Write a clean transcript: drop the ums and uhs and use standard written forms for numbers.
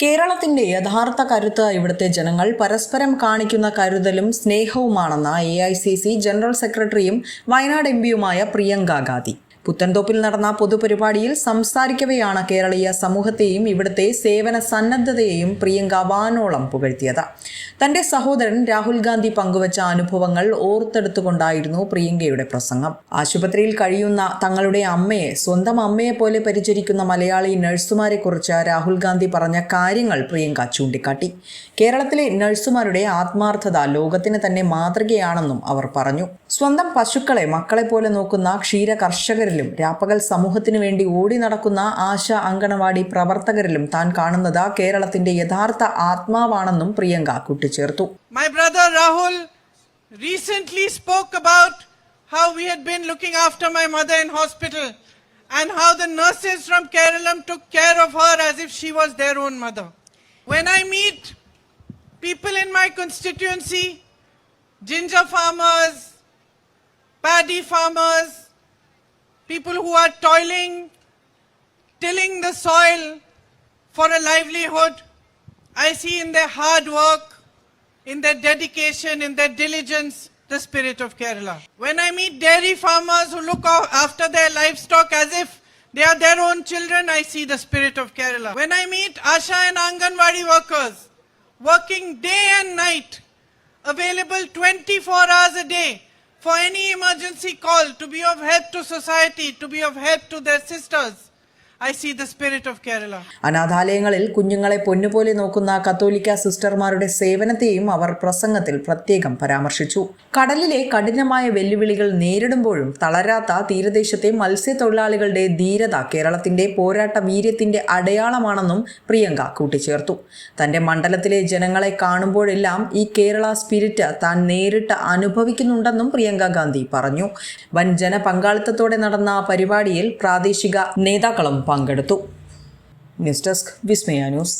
കേരളത്തിന്റെ യഥാർത്ഥ കരുത്ത് ഇവിടുത്തെ ജനങ്ങൾ പരസ്പരം കാണിക്കുന്ന കരുതലും സ്നേഹവുമാണെന്ന് AICC ജനറൽ സെക്രട്ടറിയും വയനാട് MPയുമായ പ്രിയങ്ക ഗാന്ധി പുത്തൻതോപ്പിൽ നടന്ന പൊതുപരിപാടിയിൽ സംസാരിക്കവെയാണ് കേരളീയ സമൂഹത്തെയും ഇവിടുത്തെ സേവന സന്നദ്ധതയെയും പ്രിയങ്ക വാനോളം പുകഴ്ത്തിയത്. തന്റെ സഹോദരൻ രാഹുൽ ഗാന്ധി പങ്കുവച്ച അനുഭവങ്ങൾ ഓർത്തെടുത്തുകൊണ്ടായിരുന്നു പ്രിയങ്കയുടെ പ്രസംഗം. ആശുപത്രിയിൽ കഴിയുന്ന തങ്ങളുടെ അമ്മയെ സ്വന്തം അമ്മയെ പോലെ പരിചരിക്കുന്ന മലയാളി നഴ്സുമാരെ കുറിച്ച് രാഹുൽ ഗാന്ധി പറഞ്ഞ കാര്യങ്ങൾ പ്രിയങ്ക ചൂണ്ടിക്കാട്ടി. കേരളത്തിലെ നഴ്സുമാരുടെ ആത്മാർത്ഥത ലോകത്തിന് തന്നെ മാതൃകയാണെന്നും അവർ പറഞ്ഞു. സ്വന്തം പശുക്കളെ മക്കളെ പോലെ നോക്കുന്ന ക്ഷീര കർഷകരിലും രാപ്പകൽ സമൂഹത്തിനു വേണ്ടി ഓടി നടക്കുന്ന ആശ അങ്കണവാടി പ്രവർത്തകരിലും താൻ കാണുന്നത് കേരളത്തിന്റെ യഥാർത്ഥ ആത്മാവാണെന്നും പ്രിയങ്ക കൂട്ടിച്ചേർത്തു. My brother Rahul recently spoke about how we had been looking after my mother in hospital and how the nurses from Kerala took care of her as if she was their own mother. When I meet people in my constituency, ginger farmers, paddy farmers, people who are toiling, tilling the soil for a livelihood, I see in their hard work, in their dedication, in their diligence, the spirit of Kerala. When I meet dairy farmers who look after their livestock as if they are their own children, I see the spirit of Kerala. When I meet Asha and Anganwadi workers working day and night, available 24 hours a day for any emergency call, to be of help to society, to be of help to their sisters, I see the spirit of Kerala. അനാഥാലയങ്ങളിൽ കുഞ്ഞുങ്ങളെ പൊന്നുപോലെ നോക്കുന്ന കത്തോലിക്ക സിസ്റ്റർമാരുടെ സേവനത്തെയും അവർ പ്രസംഗത്തിൽ പ്രത്യേകം പരാമർശിച്ചു. കടലിലെ കഠിനമായ വെല്ലുവിളികൾ നേരിടുമ്പോഴും തളരാത്ത തീരദേശത്തെ മത്സ്യത്തൊഴിലാളികളുടെ ധീരത കേരളത്തിന്റെ പോരാട്ട വീര്യത്തിന്റെ അടയാളമാണെന്നും പ്രിയങ്ക കൂട്ടിച്ചേർത്തു. തന്റെ മണ്ഡലത്തിലെ ജനങ്ങളെ കാണുമ്പോഴെല്ലാം ഈ കേരള സ്പിരിറ്റ് താൻ നേരിട്ട് അനുഭവിക്കുന്നുണ്ടെന്നും പ്രിയങ്ക ഗാന്ധി പറഞ്ഞു. വൻ ജനപങ്കാളിത്തത്തോടെ നടന്ന പരിപാടിയിൽ പ്രാദേശിക നേതാക്കളും പങ്കെടുത്തു. ന്യൂസ് ഡെസ്ക് വിസ്മയ ന്യൂസ്.